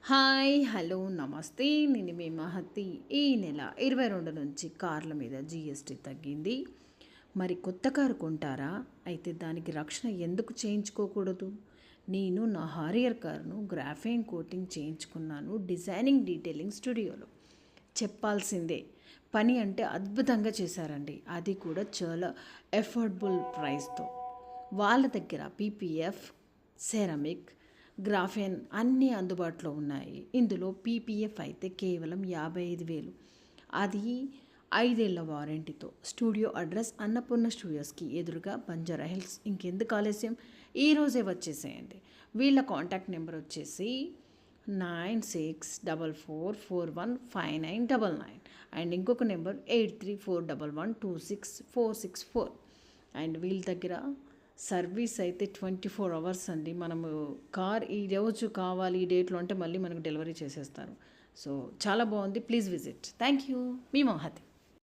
Hi hello నమస్తే, నేను మీ మహతి. ఈ నెల 22 నుంచి కార్ల మీద జిఎస్టీ తగ్గింది. మరి కొత్త కారు కొంటారా? అయితే దానికి రక్షణ ఎందుకు చేయించుకోకూడదు? నేను నా హారియర్ కారును గ్రాఫైన్ కోటింగ్ చేయించుకున్నాను డిజైనింగ్ డీటెయిలింగ్ స్టూడియోలో. చెప్పాల్సిందే, పని అంటే అద్భుతంగా చేశారండి. అది కూడా చాలా ఎఫోర్డబుల్ ప్రైస్తో. వాళ్ళ దగ్గర పీపీఎఫ్, సెరామిక్, గ్రాఫెన్ అన్నీ అందుబాటులో ఉన్నాయి. ఇందులో పీపీఎఫ్ అయితే కేవలం 55,000, అది 5 ఏళ్ల వారంటీతో. స్టూడియో అడ్రస్ అన్నపూర్ణ స్టూడియోస్కి ఎదురుగా బంజారా హిల్స్. ఇంకెందుకు ఆలస్యం, ఈరోజే వచ్చేసేయండి. వీళ్ళ కాంటాక్ట్ నెంబర్ వచ్చేసి 9644415999 అండ్ ఇంకొక నెంబర్ 8341126464. అండ్ వీళ్ళ దగ్గర సర్వీస్ అయితే 24 అవర్స్ అండి. మనము కార్ ఈ రోజు కావాలి ఈ డేట్లో అంటే మళ్ళీ మనకు డెలివరీ చేసేస్తారు. సో చాలా బాగుంది, ప్లీజ్ విజిట్. థ్యాంక్ యూ, మీ మహతి.